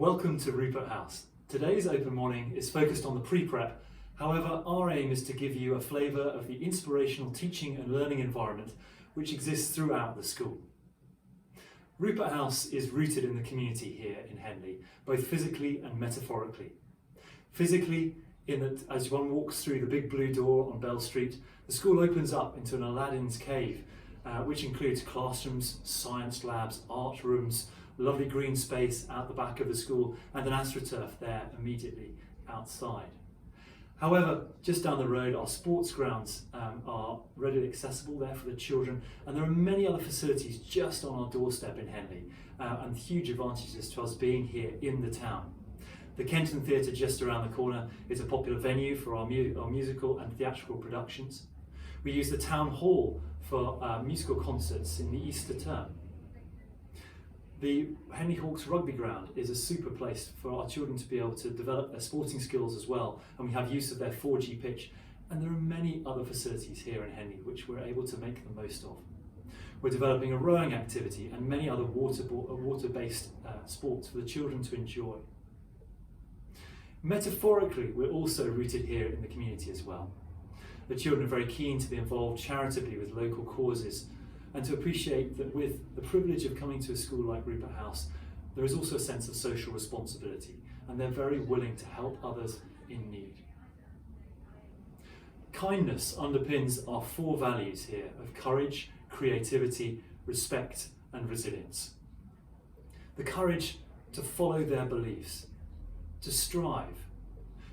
Welcome to Rupert House. Today's open morning is focused on the pre-prep. However, our aim is to give you a flavour of the inspirational teaching and learning environment which exists throughout the school. Rupert House is rooted in the community here in Henley, both physically and metaphorically. Physically, in that as one walks through the big blue door on Bell Street, the school opens up into an Aladdin's cave, which includes classrooms, science labs, art rooms, lovely green space out the back of the school and an astroturf there immediately outside. However, just down the road, our sports grounds are readily accessible there for the children, and there are many other facilities just on our doorstep in Henley, and huge advantages to us being here in the town. The Kenton Theatre just around the corner is a popular venue for our musical and theatrical productions. We use the town hall for musical concerts in the Easter term. The Henley Hawks rugby ground is a super place for our children to be able to develop their sporting skills as well, and we have use of their 4G pitch, and there are many other facilities here in Henley which we're able to make the most of. We're developing a rowing activity and many other water-based sports for the children to enjoy. Metaphorically, we're also rooted here in the community as well. The children are very keen to be involved charitably with local causes, and to appreciate that with the privilege of coming to a school like Rupert House, there is also a sense of social responsibility, and they're very willing to help others in need. Kindness underpins our 4 values here of courage, creativity, respect, and resilience. The courage to follow their beliefs, to strive,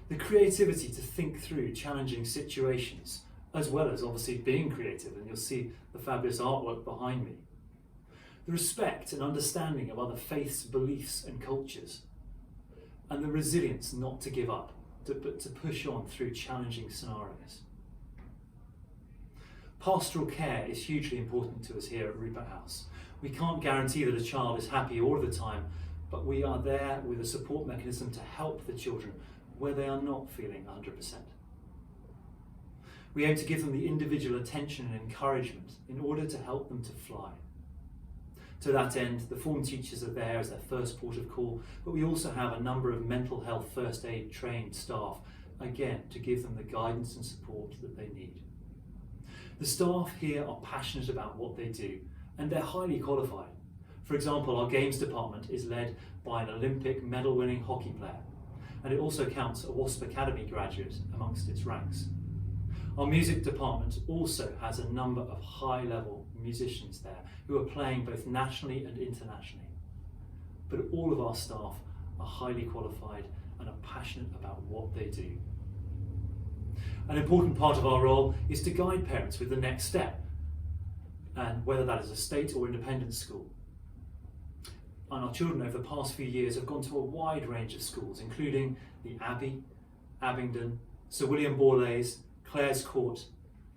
the creativity to think through challenging situations, as well as obviously being creative, and you'll see the fabulous artwork behind me. The respect and understanding of other faiths, beliefs and cultures, and the resilience not to give up, but to push on through challenging scenarios. Pastoral care is hugely important to us here at Rupert House. We can't guarantee that a child is happy all of the time, but we are there with a support mechanism to help the children where they are not feeling 100%. We aim to give them the individual attention and encouragement in order to help them to fly. To that end, the form teachers are there as their first port of call, but we also have a number of mental health first aid trained staff, again, to give them the guidance and support that they need. The staff here are passionate about what they do, and they're highly qualified. For example, our games department is led by an Olympic medal-winning hockey player, and it also counts a WASP Academy graduate amongst its ranks. Our music department also has a number of high-level musicians there who are playing both nationally and internationally. But all of our staff are highly qualified and are passionate about what they do. An important part of our role is to guide parents with the next step, and whether that is a state or independent school. And our children over the past few years have gone to a wide range of schools, including the Abbey, Abingdon, Sir William Borlase, Clare's Court,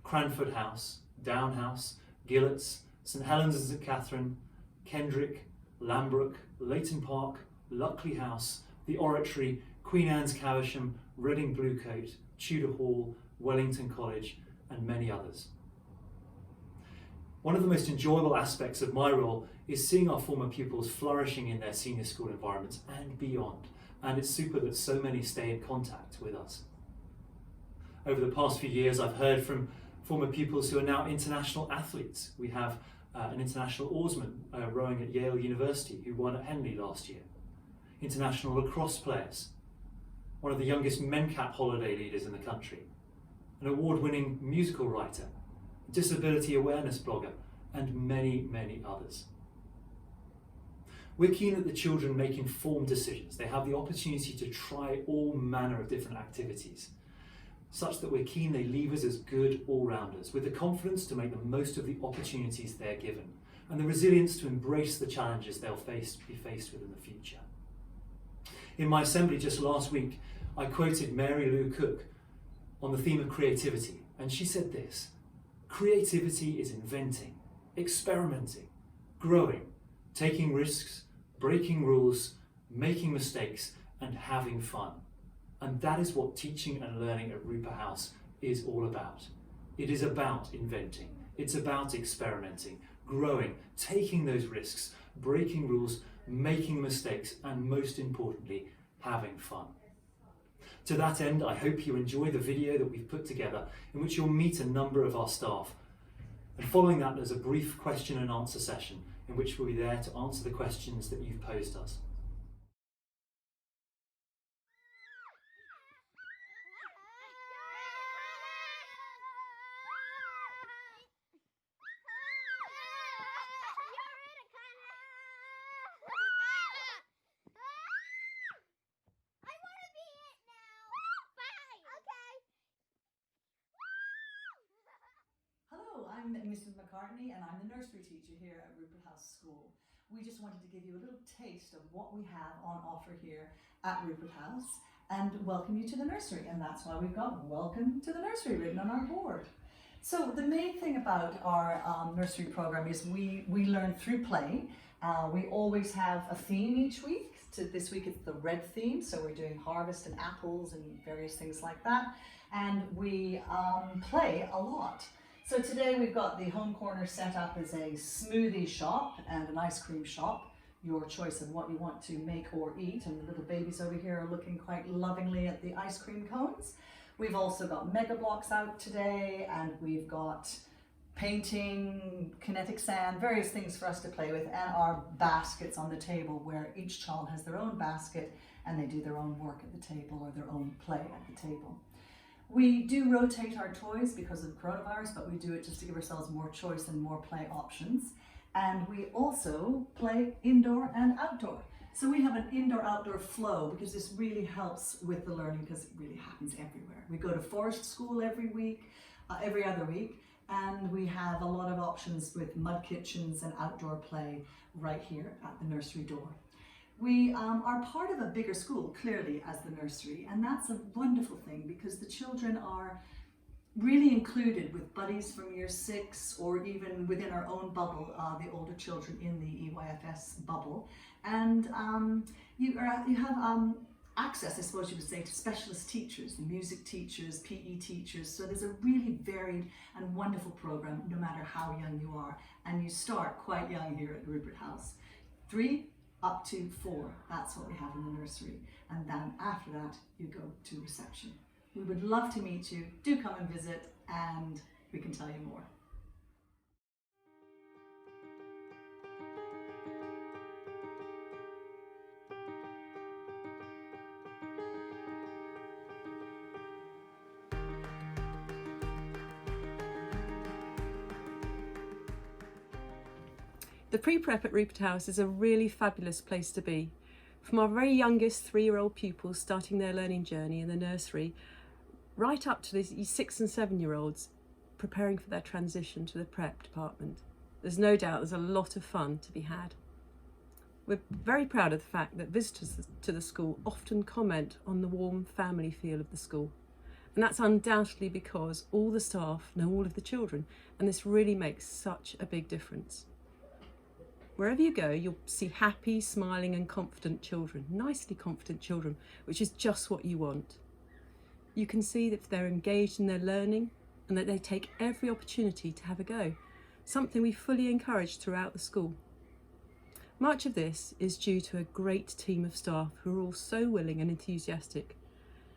Cranford House, Down House, Gillett's, St Helens and St Catherine, Kendrick, Lambrook, Leighton Park, Luckley House, the Oratory, Queen Anne's Caversham, Reading Bluecoat, Tudor Hall, Wellington College, and many others. One of the most enjoyable aspects of my role is seeing our former pupils flourishing in their senior school environments and beyond, and it's super that so many stay in contact with us. Over the past few years, I've heard from former pupils who are now international athletes. We have an international oarsman rowing at Yale University who won at Henley last year. International lacrosse players. One of the youngest MenCap holiday leaders in the country. An award-winning musical writer. Disability awareness blogger, and many, many others. We're keen that the children make informed decisions. They have the opportunity to try all manner of different activities, such that we're keen they leave us as good all-rounders, with the confidence to make the most of the opportunities they're given, and the resilience to embrace the challenges they'll be faced with in the future. In my assembly just last week, I quoted Mary Lou Cook on the theme of creativity, and she said this: "Creativity is inventing, experimenting, growing, taking risks, breaking rules, making mistakes, and having fun." And that is what teaching and learning at Rupert House is all about. It is about inventing, it's about experimenting, growing, taking those risks, breaking rules, making mistakes, and most importantly, having fun. To that end, I hope you enjoy the video that we've put together in which you'll meet a number of our staff. And following that, there's a brief question and answer session in which we'll be there to answer the questions that you've posed us. Hello, I'm Mrs. McCartney and I'm the nursery teacher here at Rupert House School. We just wanted to give you a little taste of what we have on offer here at Rupert House and welcome you to the nursery, and that's why we've got "Welcome to the Nursery" written on our board. So the main thing about our nursery program is we learn through play. We always have a theme each week. This week it's the red theme, so we're doing harvest and apples and various things like that, and we play a lot. So today we've got the home corner set up as a smoothie shop and an ice cream shop, your choice of what you want to make or eat, and the little babies over here are looking quite lovingly at the ice cream cones. We've also got Mega Blocks out today, and we've got painting, kinetic sand, various things for us to play with, and our baskets on the table where each child has their own basket and they do their own work at the table or their own play at the table. We do rotate our toys because of coronavirus, but we do it just to give ourselves more choice and more play options. And we also play indoor and outdoor. So we have an indoor-outdoor flow because this really helps with the learning because it really happens everywhere. We go to forest school every other week, and we have a lot of options with mud kitchens and outdoor play right here at the nursery door. We are part of a bigger school, clearly, as the nursery, and that's a wonderful thing because the children are really included with buddies from year 6 or even within our own bubble, the older children in the EYFS bubble. And you have access, I suppose you would say, to specialist teachers, music teachers, PE teachers. So there's a really varied and wonderful program no matter how young you are. And you start quite young here at Rupert House. 3 up to 4, that's what we have in the nursery. And then after that, you go to reception. We would love to meet you. Do come and visit and we can tell you more. The pre-prep at Rupert House is a really fabulous place to be. From our very youngest 3-year-old pupils starting their learning journey in the nursery, right up to these 6 and 7-year-olds preparing for their transition to the prep department. There's no doubt there's a lot of fun to be had. We're very proud of the fact that visitors to the school often comment on the warm family feel of the school. And that's undoubtedly because all the staff know all of the children, and this really makes such a big difference. Wherever you go, you'll see happy, smiling and confident children, nicely confident children, which is just what you want. You can see that they're engaged in their learning and that they take every opportunity to have a go, something we fully encourage throughout the school. Much of this is due to a great team of staff who are all so willing and enthusiastic,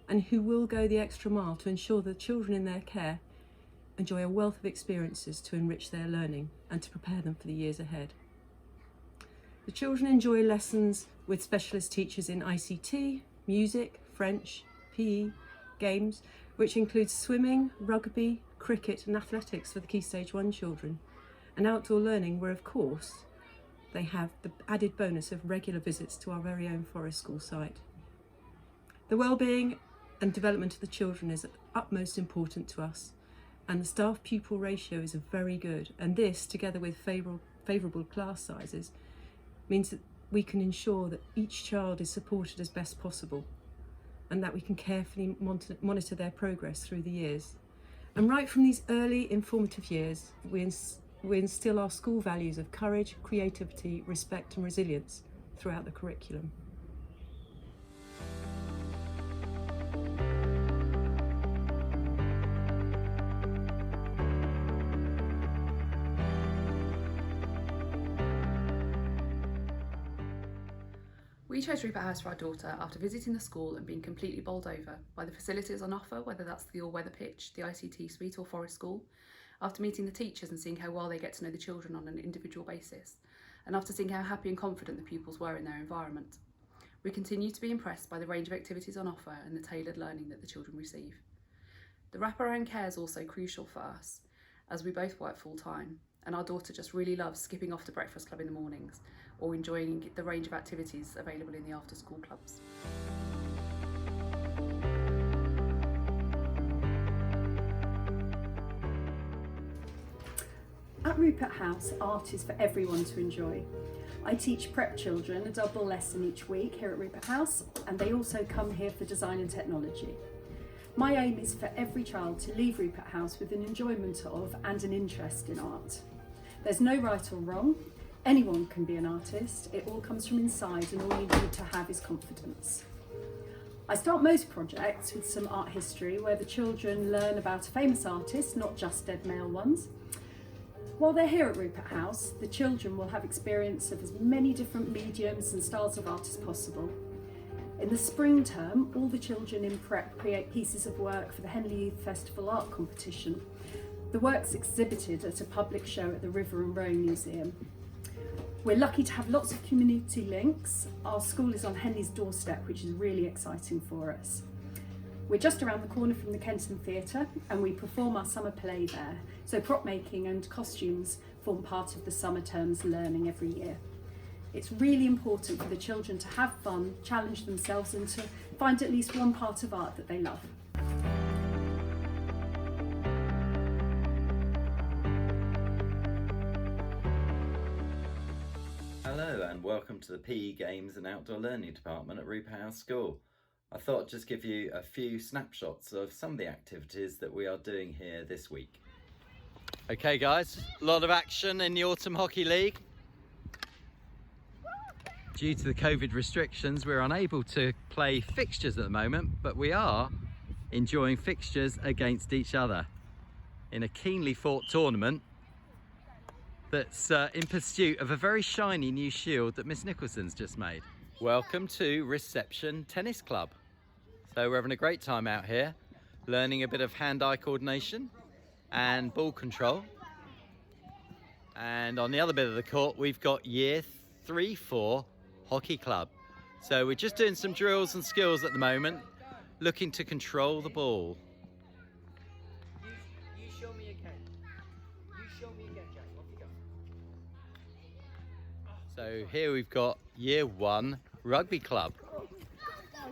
and who will go the extra mile to ensure the children in their care enjoy a wealth of experiences to enrich their learning and to prepare them for the years ahead. The children enjoy lessons with specialist teachers in ICT, music, French, PE, games, which includes swimming, rugby, cricket and athletics for the Key Stage 1 children, and outdoor learning where, of course, they have the added bonus of regular visits to our very own forest school site. The well-being and development of the children is of utmost importance to us, and the staff-pupil ratio is very good, and this, together with favourable class sizes, means that we can ensure that each child is supported as best possible and that we can carefully monitor their progress through the years. And right from these early informative years, we instil our school values of courage, creativity, respect and resilience throughout the curriculum. We chose Rupert House for our daughter after visiting the school and being completely bowled over by the facilities on offer, whether that's the all-weather pitch, the ICT suite or forest school, after meeting the teachers and seeing how well they get to know the children on an individual basis, and after seeing how happy and confident the pupils were in their environment. We continue to be impressed by the range of activities on offer and the tailored learning that the children receive. The wraparound care is also crucial for us, as we both work full-time, and our daughter just really loves skipping off to breakfast club in the mornings or enjoying the range of activities available in the after-school clubs. At Rupert House, art is for everyone to enjoy. I teach prep children a double lesson each week here at Rupert House, and they also come here for design and technology. My aim is for every child to leave Rupert House with an enjoyment of and an interest in art. There's no right or wrong. Anyone can be an artist. It all comes from inside, and all you need to have is confidence. I start most projects with some art history where the children learn about a famous artist, not just dead male ones. While they're here at Rupert House, the children will have experience of as many different mediums and styles of art as possible. In the spring term, all the children in prep create pieces of work for the Henley Youth Festival art competition. The work's exhibited at a public show at the River and Row Museum. We're lucky to have lots of community links. Our school is on Henley's doorstep, which is really exciting for us. We're just around the corner from the Kenton Theatre, and we perform our summer play there. So prop making and costumes form part of the summer term's learning every year. It's really important for the children to have fun, challenge themselves, and to find at least one part of art that they love. Hello and welcome to the PE Games and Outdoor Learning Department at Rupert House School. I thought I'd just give you a few snapshots of some of the activities that we are doing here this week. Okay guys, a lot of action in the Autumn Hockey League. Due to the COVID restrictions, we're unable to play fixtures at the moment, but we are enjoying fixtures against each other in a keenly fought tournament that's in pursuit of a very shiny new shield that Miss Nicholson's just made. Welcome to Reception Tennis Club. So we're having a great time out here, learning a bit of hand-eye coordination and ball control. And on the other bit of the court, we've got Year 3-4 Hockey Club. So we're just doing some drills and skills at the moment, looking to control the ball. You show me again. You show me again, Jack. Off you go. So here we've got Year 1 Rugby Club.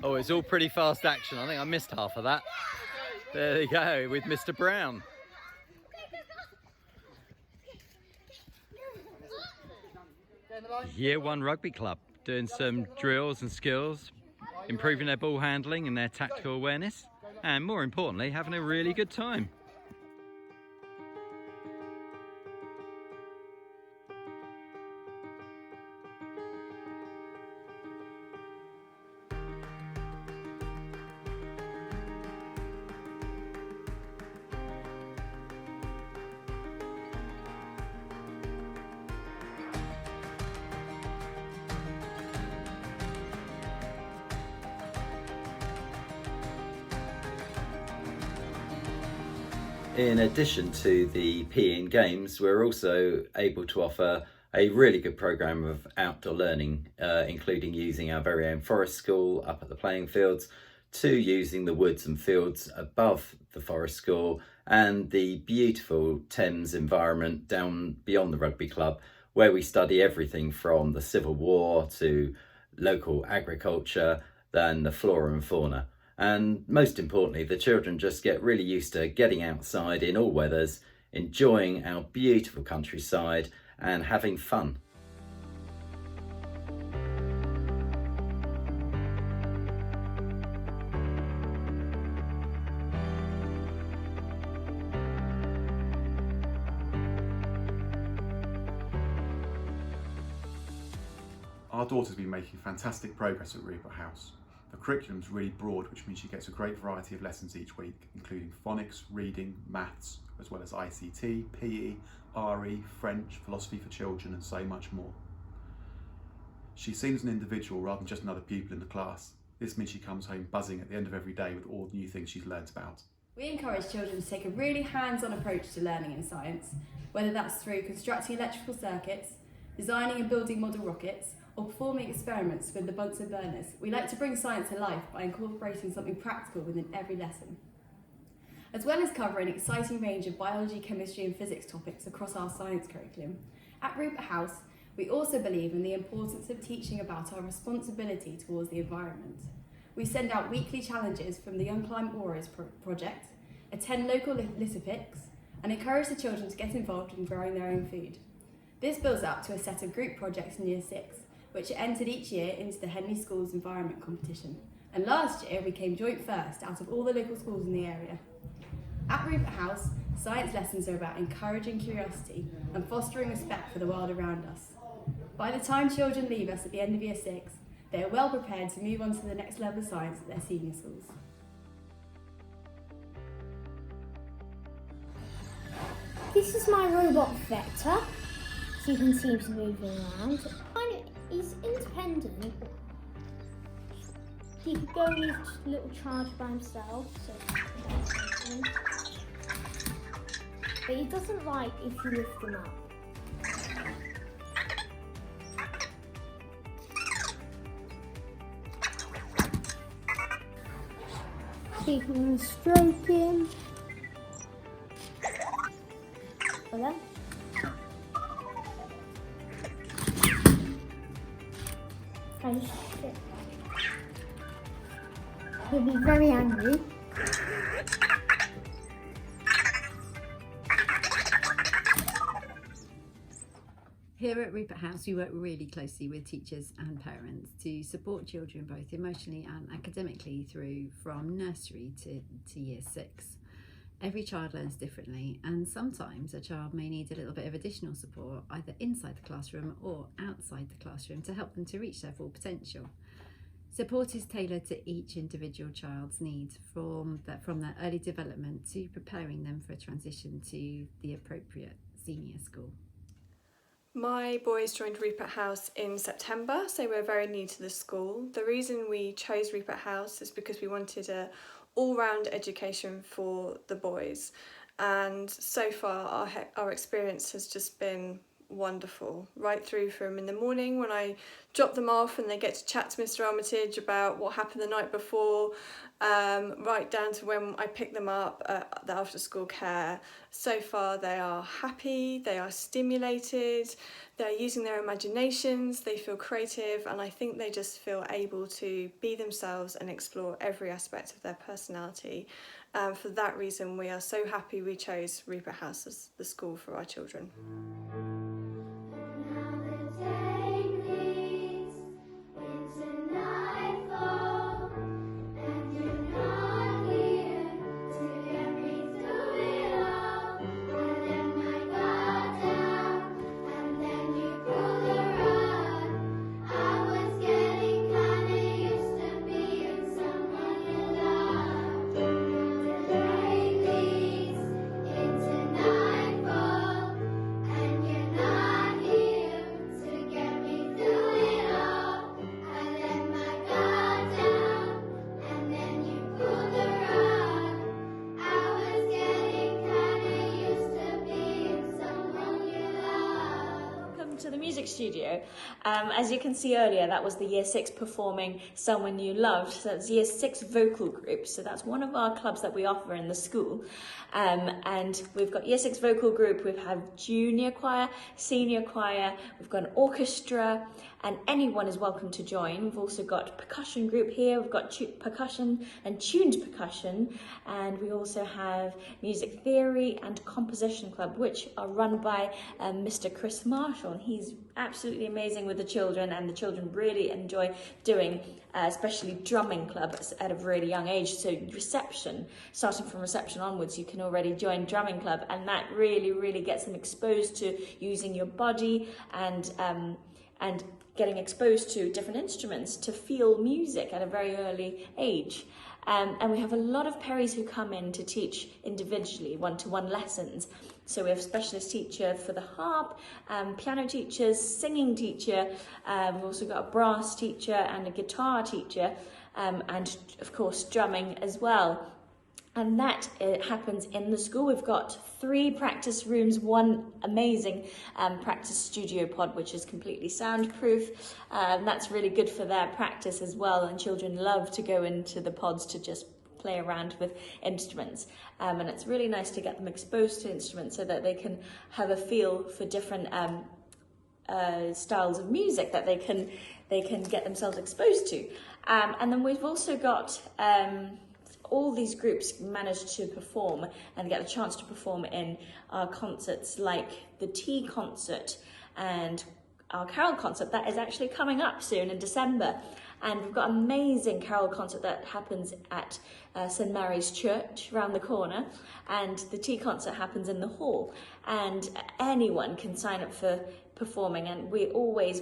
Oh, it's all pretty fast action. I think I missed half of that. There we go, with Mr. Brown. Year 1 Rugby Club, doing some drills and skills, improving their ball handling and their tactical awareness, and more importantly, having a really good time. In addition to the PE and games, we're also able to offer a really good programme of outdoor learning, including using our very own forest school up at the playing fields, to using the woods and fields above the forest school, and the beautiful Thames environment down beyond the rugby club, where we study everything from the Civil War to local agriculture, then the flora and fauna. And most importantly, the children just get really used to getting outside in all weathers, enjoying our beautiful countryside and having fun. Our daughter's been making fantastic progress at Rupert House. The curriculum's really broad, which means she gets a great variety of lessons each week, including phonics, reading, maths, as well as ICT, PE, RE, French, philosophy for children, and so much more. She's seen as an individual rather than just another pupil in the class. This means she comes home buzzing at the end of every day with all the new things she's learnt about. We encourage children to take a really hands-on approach to learning in science, whether that's through constructing electrical circuits, designing and building model rockets, or performing experiments with the Bunsen burners. We like to bring science to life by incorporating something practical within every lesson. As well as covering an exciting range of biology, chemistry and physics topics across our science curriculum, at Rupert House, we also believe in the importance of teaching about our responsibility towards the environment. We send out weekly challenges from the Unclimb Warriors project, attend local litter picks, and encourage the children to get involved in growing their own food. This builds up to a set of group projects in Year 6, which are entered each year into the Henley Schools Environment Competition. And last year we came joint first out of all the local schools in the area. At Rupert House, science lessons are about encouraging curiosity and fostering respect for the world around us. By the time children leave us at the end of Year 6, they are well prepared to move on to the next level of science at their senior schools. This is my robot Vector, so you can see him moving around. He's independent. He could go in his little charge by himself, but he doesn't like if you lift him up. So you can stroke him. Hello? He'll be very angry. Here at Rupert House, we work really closely with teachers and parents to support children both emotionally and academically through from nursery to Year 6. Every child learns differently, and sometimes a child may need a little bit of additional support either inside the classroom or outside the classroom to help them to reach their full potential. Support is tailored to each individual child's needs from their early development to preparing them for a transition to the appropriate senior school. My boys joined Rupert House in September, so we're very new to the school. The reason we chose Rupert House is because we wanted a all-round education for the boys, and so far our experience has just been wonderful, right through from in the morning when I drop them off and they get to chat to Mr. Armitage about what happened the night before, right down to when I pick them up at the after school care. So far they are happy, they are stimulated, they're using their imaginations, they feel creative, and I think they just feel able to be themselves and explore every aspect of their personality. For that reason we are so happy we chose Rupert House as the school for our children. To the music studio. As you can see earlier, that was the Year 6 performing Someone You Loved. So that's Year 6 vocal group. So that's one of our clubs that we offer in the school. And we've got Year 6 vocal group, we have junior choir, senior choir, we've got an orchestra, and anyone is welcome to join. We've also got percussion group here, we've got percussion and tuned percussion, and we also have music theory and composition club, which are run by Mr. Chris Marshall. He's absolutely amazing with the children, and the children really enjoy doing especially drumming club at a really young age. So reception, starting from reception onwards, you can already join drumming club, and that really gets them exposed to using your body and getting exposed to different instruments, to feel music at a very early age. And we have a lot of Perrys who come in to teach individually, one-to-one lessons. So we have a specialist teacher for the harp, piano teachers, singing teacher, we've also got a brass teacher and a guitar teacher, and of course drumming as well. And that happens in the school. We've got 3 practice rooms, 1 amazing practice studio pod, which is completely soundproof. That's really good for their practice as well. And children love to go into the pods to just play around with instruments. And it's really nice to get them exposed to instruments so that they can have a feel for different styles of music that they can get themselves exposed to. And then we've also got all these groups manage to perform and get a chance to perform in our concerts, like the Tea concert and our carol concert that is actually coming up soon in December. And we've got an amazing carol concert that happens at St Mary's Church around the corner, and the Tea concert happens in the hall, and anyone can sign up for performing, and we always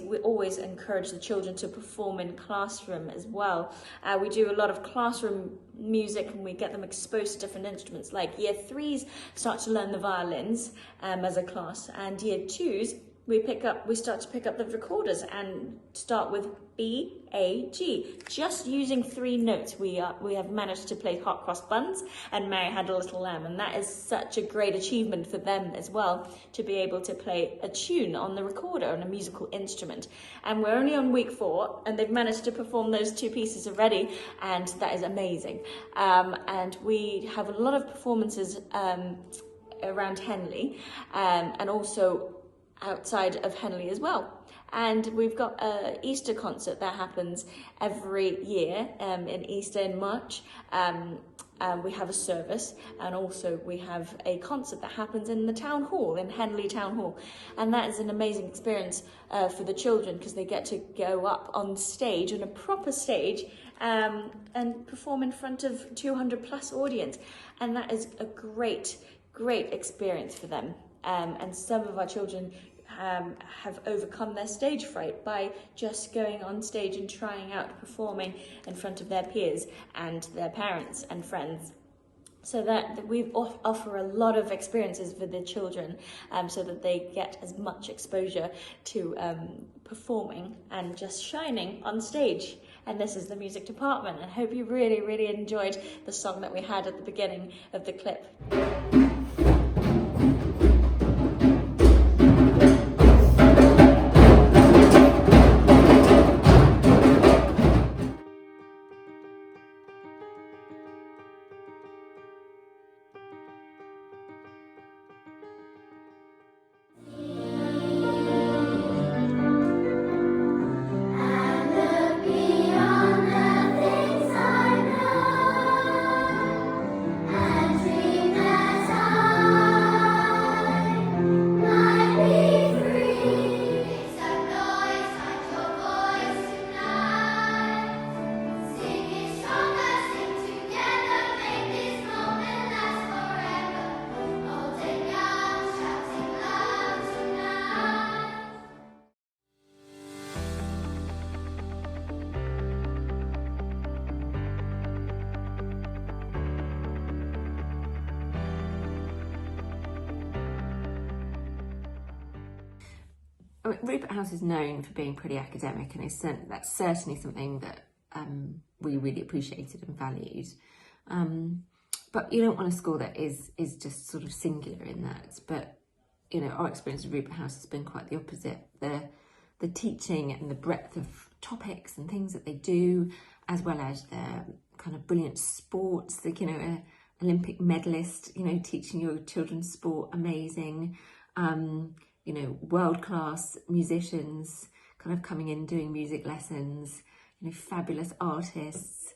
encourage the children to perform in classroom as well. We do a lot of classroom music, and we get them exposed to different instruments. Like Year 3s start to learn the violins as a class, and Year 2s we start to pick up the recorders and start with B, A, G. Just using 3 notes, we have managed to play Hot Cross Buns and Mary Had a Little Lamb, and that is such a great achievement for them as well, to be able to play a tune on the recorder on a musical instrument. And we're only on week 4, and they've managed to perform those 2 pieces already, and that is amazing. And we have a lot of performances around Henley, and also outside of Henley as well. And we've got an Easter concert that happens every year in Easter in March. We have a service, and also we have a concert that happens in the town hall, in Henley Town Hall. And that is an amazing experience for the children, because they get to go up on stage, on a proper stage, and perform in front of 200 plus audience. And that is a great experience for them. And some of our children have overcome their stage fright by just going on stage and trying out performing in front of their peers and their parents and friends. So that we offer a lot of experiences for the children, so that they get as much exposure to performing and just shining on stage. And this is the music department. I hope you really enjoyed the song that we had at the beginning of the clip. Rupert House is known for being pretty academic, and that's certainly something that we really appreciated and valued. But you don't want a school that is just sort of singular in that. But you know, our experience at Rupert House has been quite the opposite. The teaching and the breadth of topics and things that they do, as well as their kind of brilliant sports, like, you know, an Olympic medalist, you know, teaching your children sport, amazing. You know, world-class musicians kind of coming in doing music lessons, you know, fabulous artists,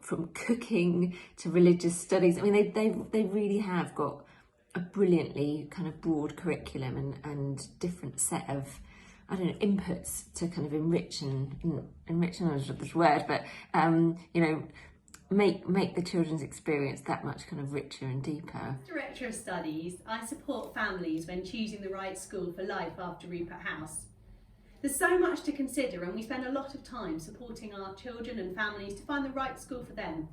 from cooking to religious studies. I mean, they really have got a brilliantly kind of broad curriculum and different set of, I don't know, inputs to kind of enrich, I don't know this word, but, you know, make the children's experience that much kind of richer and deeper. Director of Studies, I support families when choosing the right school for life after Rupert House. There's so much to consider, and we spend a lot of time supporting our children and families to find the right school for them.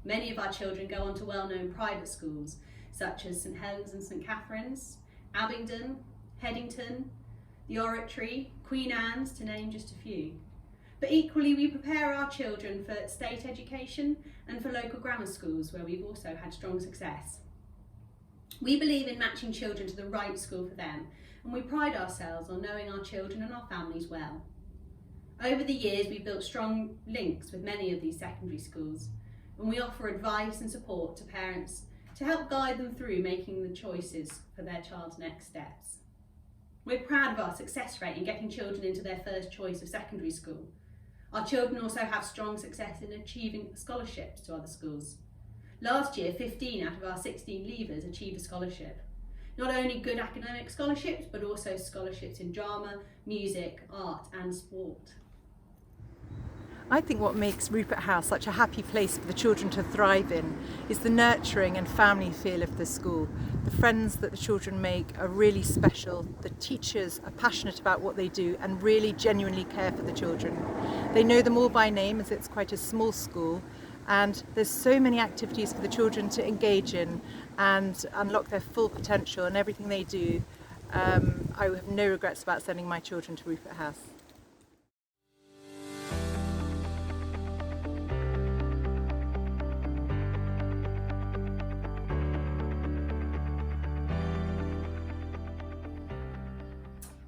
Many of our children go on to well-known private schools, such as St Helens and St Catherine's, Abingdon, Headington, the Oratory, Queen Anne's, to name just a few. But equally, we prepare our children for state education and for local grammar schools, where we've also had strong success. We believe in matching children to the right school for them, and we pride ourselves on knowing our children and our families well. Over the years, we've built strong links with many of these secondary schools, and we offer advice and support to parents to help guide them through making the choices for their child's next steps. We're proud of our success rate in getting children into their first choice of secondary school. Our children also have strong success in achieving scholarships to other schools. Last year, 15 out of our 16 leavers achieved a scholarship. Not only good academic scholarships, but also scholarships in drama, music, art and sport. I think what makes Rupert House such a happy place for the children to thrive in is the nurturing and family feel of the school. The friends that the children make are really special. The teachers are passionate about what they do and really genuinely care for the children. They know them all by name, as it's quite a small school, and there's so many activities for the children to engage in and unlock their full potential in everything they do. I have no regrets about sending my children to Rupert House.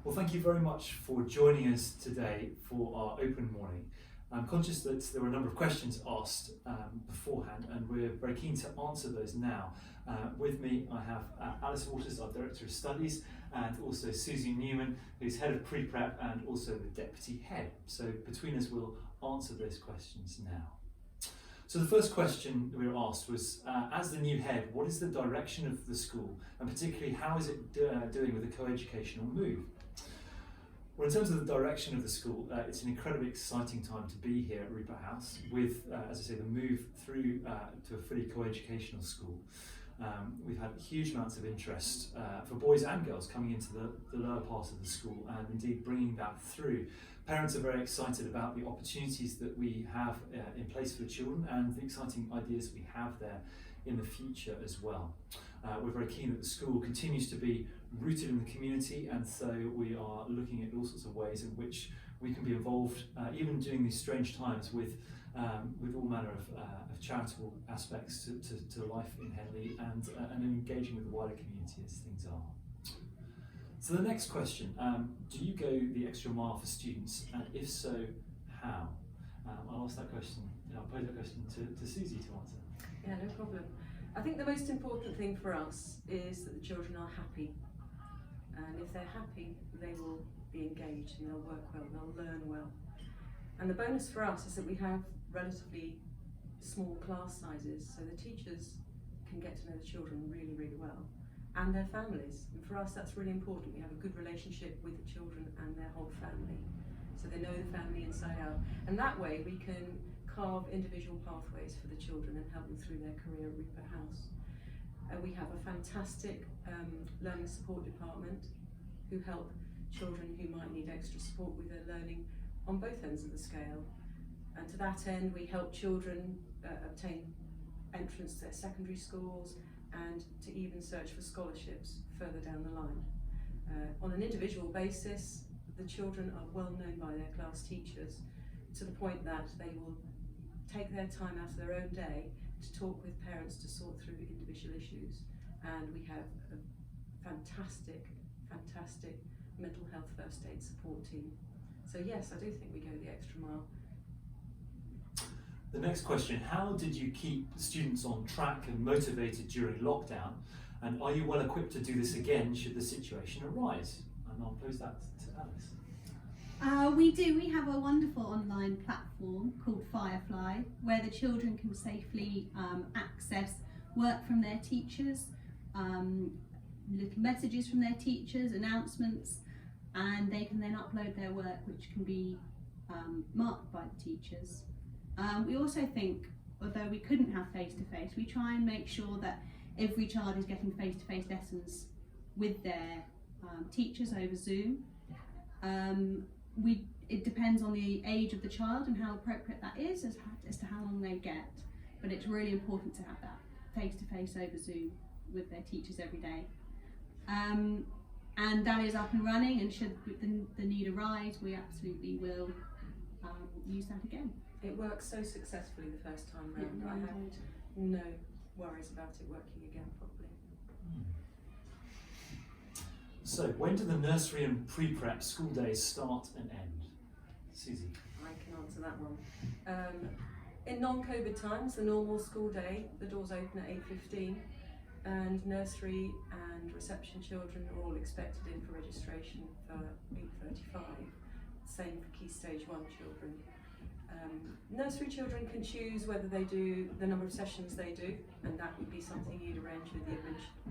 Well, thank you very much for joining us today for our open morning. I'm conscious that there were a number of questions asked beforehand, and we're very keen to answer those now. With me, I have Alice Waters, our Director of Studies, and also Susie Newman, who's Head of Pre-Prep and also the Deputy Head. So between us, we'll answer those questions now. So the first question we were asked was, as the new head, what is the direction of the school, and particularly how is it doing with the co-educational move? Well, in terms of the direction of the school, it's an incredibly exciting time to be here at Rupert House with, as I say, the move through to a fully co-educational school. We've had huge amounts of interest for boys and girls coming into the lower part of the school, and indeed bringing that through. Parents are very excited about the opportunities that we have in place for the children and the exciting ideas we have there in the future as well. We're very keen that the school continues to be rooted in the community, and so we are looking at all sorts of ways in which we can be involved, even during these strange times, with all manner of charitable aspects to life in Henley, and engaging with the wider community as things are. So the next question, do you go the extra mile for students, and if so, how? I'll ask that question, I'll pose that question to Susie to answer. Yeah, no problem. I think the most important thing for us is that the children are happy, and if they're happy, they will be engaged and they'll work well, they'll learn well. And the bonus for us is that we have relatively small class sizes, so the teachers can get to know the children really, really well, and their families. And for us, that's really important. We have a good relationship with the children and their whole family, so they know the family inside out. And that way we can carve individual pathways for the children and help them through their career at Rupert House. We have a fantastic learning support department who help children who might need extra support with their learning on both ends of the scale. And to that end, we help children obtain entrance to their secondary schools and to even search for scholarships further down the line. On an individual basis, the children are well known by their class teachers, to the point that they will take their time out of their own day to talk with parents to sort through individual issues. And we have a fantastic mental health first aid support team. So yes, I do think we go the extra mile. The next question, how did you keep students on track and motivated during lockdown? And are you well equipped to do this again should the situation arise? And I'll pose that to Alice. We do. We have a wonderful online platform called Firefly, where the children can safely access work from their teachers, little messages from their teachers, announcements, and they can then upload their work, which can be marked by the teachers. We also think, although we couldn't have face-to-face, we try and make sure that every child is getting face-to-face lessons with their teachers over Zoom. It depends on the age of the child and how appropriate that is as to how long they get. But it's really important to have that face-to-face over Zoom with their teachers every day. And that is up and running, and should the need arise, we absolutely will use that again. It worked so successfully the first time round. I have no worries about it working again properly. So, when do the nursery and pre-prep school days start and end? Susie. I can answer that one. In non-COVID times, the normal school day, the doors open at 8:15, and nursery and reception children are all expected in for registration for 8:35. Same for Key Stage 1 children. Nursery children can choose whether they do the number of sessions they do, and that would be something you'd arrange with the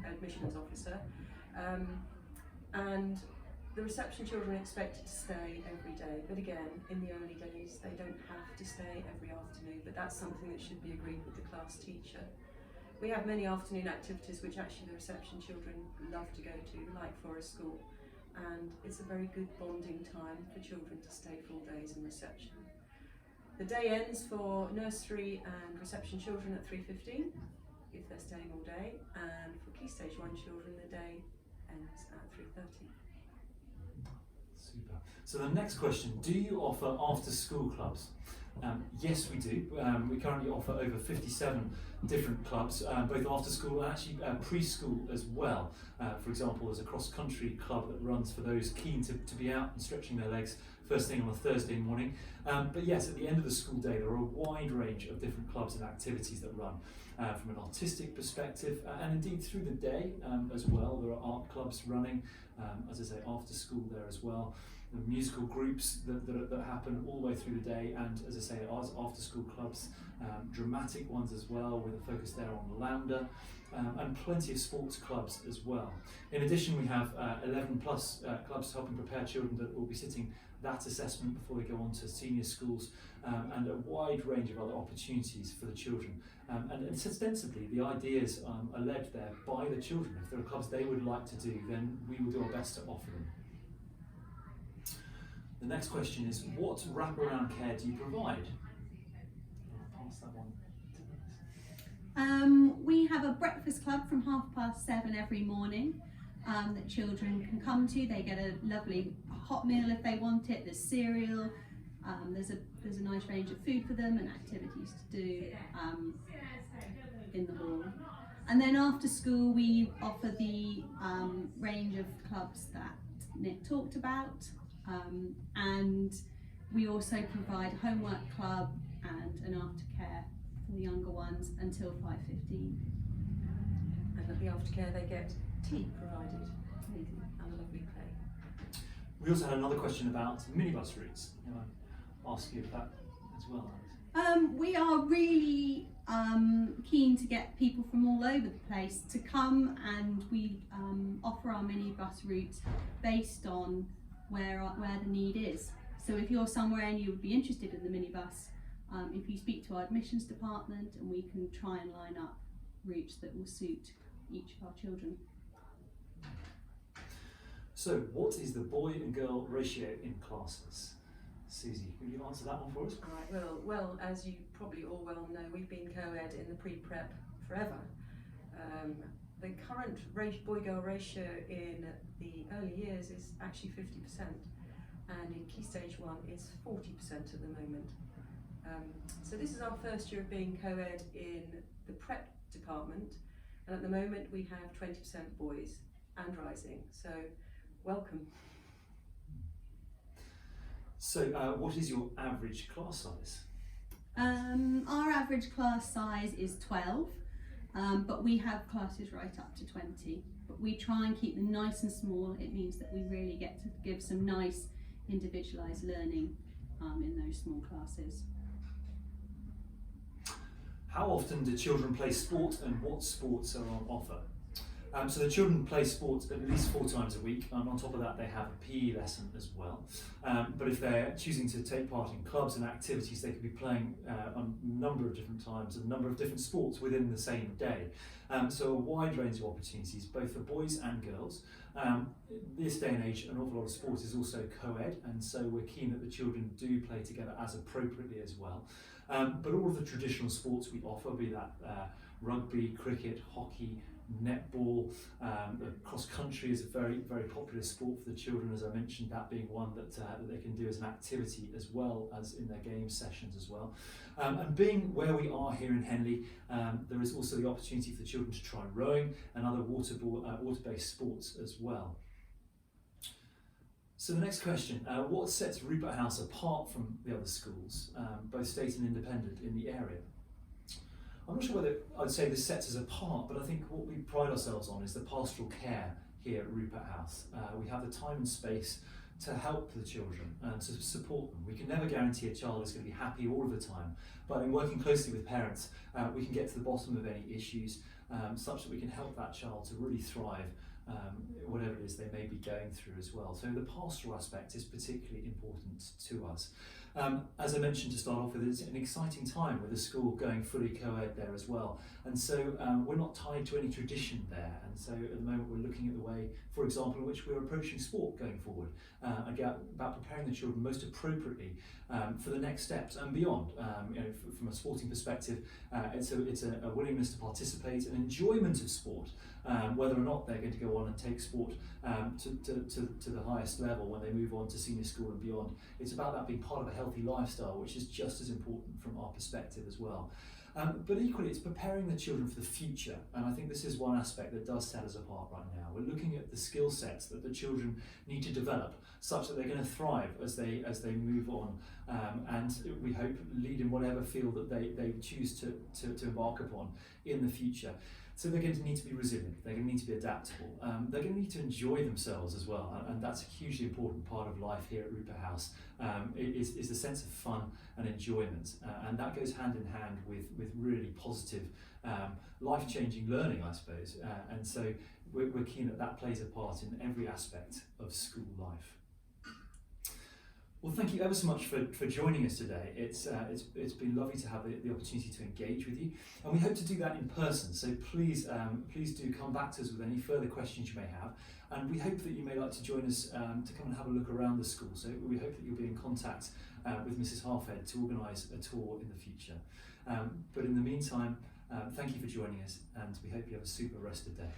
admissions officer. And the reception children are expected to stay every day, but again, in the early days, they don't have to stay every afternoon, but that's something that should be agreed with the class teacher. We have many afternoon activities which actually the reception children love to go to, like Forest School, and it's a very good bonding time for children to stay full days in reception. The day ends for nursery and reception children at 3:15, if they're staying all day, and for Key Stage 1 children, the day ends at 3:30. Super. So the next question, do you offer after-school clubs? Yes, we do. We currently offer over 57 different clubs, both after school and actually preschool as well. For example, there's a cross-country club that runs for those keen to be out and stretching their legs first thing on a Thursday morning. But yes, at the end of the school day, there are a wide range of different clubs and activities that run. From an artistic perspective, and indeed through the day as well. There are art clubs running, as I say, after school there as well. The musical groups that happen all the way through the day, and as I say, after school clubs, dramatic ones as well, with a focus there on Lambda, and plenty of sports clubs as well. In addition, we have 11 plus clubs helping prepare children that will be sitting that assessment before they go on to senior schools, and a wide range of other opportunities for the children. And ostensibly, the ideas are led there by the children. If there are clubs they would like to do, then we will do our best to offer them. The next question is, what wraparound care do you provide? I'll pass that one to We have a breakfast club from 7:30 every morning that children can come to. They get a lovely hot meal if they want it. There's cereal. There's a nice range of food for them and activities to do in the hall. And then after school, we offer the range of clubs that Nick talked about. And we also provide a homework club and an aftercare for the younger ones until 5:15. And at the aftercare they get tea provided and a lovely play. We also had another question about minibus routes. I'll ask you that as well, Alice. We are really keen to get people from all over the place to come, and we offer our minibus routes based on where the need is. So if you're somewhere and you would be interested in the minibus, if you speak to our admissions department, and we can try and line up routes that will suit each of our children. So what is the boy and girl ratio in classes? Susie, will you answer that one for us? Alright, well, as you probably all well know, we've been co-ed in the pre-prep forever. The current boy-girl ratio in the early years is actually 50%, and in Key Stage 1 it's 40% at the moment. So this is our first year of being co-ed in the prep department, and at the moment we have 20% boys and rising, so welcome. So what is your average class size? Our average class size is 12. But we have classes right up to 20, but we try and keep them nice and small. It means that we really get to give some nice individualised learning in those small classes. How often do children play sport, and what sports are on offer? So the children play sports at least 4 times a week, and on top of that they have a PE lesson as well. But if they're choosing to take part in clubs and activities, they could be playing on a number of different times and a number of different sports within the same day. So a wide range of opportunities, both for boys and girls. This day and age, an awful lot of sport is also co-ed, and so we're keen that the children do play together as appropriately as well. But all of the traditional sports we offer, be that rugby, cricket, hockey, netball, cross country is a very, very popular sport for the children, as I mentioned, that being one that they can do as an activity as well as in their game sessions as well. And being where we are here in Henley, there is also the opportunity for the children to try rowing and other water-based sports as well. So the next question, what sets Rupert House apart from the other schools, both state and independent, in the area? I'm not sure whether I'd say this sets us apart, but I think what we pride ourselves on is the pastoral care here at Rupert House. We have the time and space to help the children and to support them. We can never guarantee a child is going to be happy all of the time, but in working closely with parents, we can get to the bottom of any issues such that we can help that child to really thrive, whatever it is they may be going through as well. So the pastoral aspect is particularly important to us. As I mentioned to start off with, it's an exciting time with the school going fully co-ed there as well. And so we're not tied to any tradition there. And so at the moment we're looking at the way, for example, in which we're approaching sport going forward, about preparing the children most appropriately for the next steps and beyond. From a sporting perspective, it's a willingness to participate, an enjoyment of sport, whether or not they're going to go on and take sport to the highest level when they move on to senior school and beyond. It's about that being part of a healthy lifestyle, which is just as important from our perspective as well. But equally, it's preparing the children for the future, and I think this is one aspect that does set us apart right now. We're looking at the skill sets that the children need to develop, such that they're going to thrive as they move on, and we hope lead in whatever field that they choose to embark upon in the future. So they're going to need to be resilient, they're going to need to be adaptable, they're going to need to enjoy themselves as well, and that's a hugely important part of life here at Rupert House, is the sense of fun and enjoyment, and that goes hand in hand with really positive, life-changing learning, I suppose, and so we're keen that plays a part in every aspect of school life. Well, thank you ever so much for joining us today. It's been lovely to have the opportunity to engage with you, and we hope to do that in person. So please do come back to us with any further questions you may have, and we hope that you may like to join us to come and have a look around the school. So we hope that you'll be in contact with Mrs. Halfhead to organise a tour in the future. But in the meantime, thank you for joining us, and we hope you have a super rest of the day.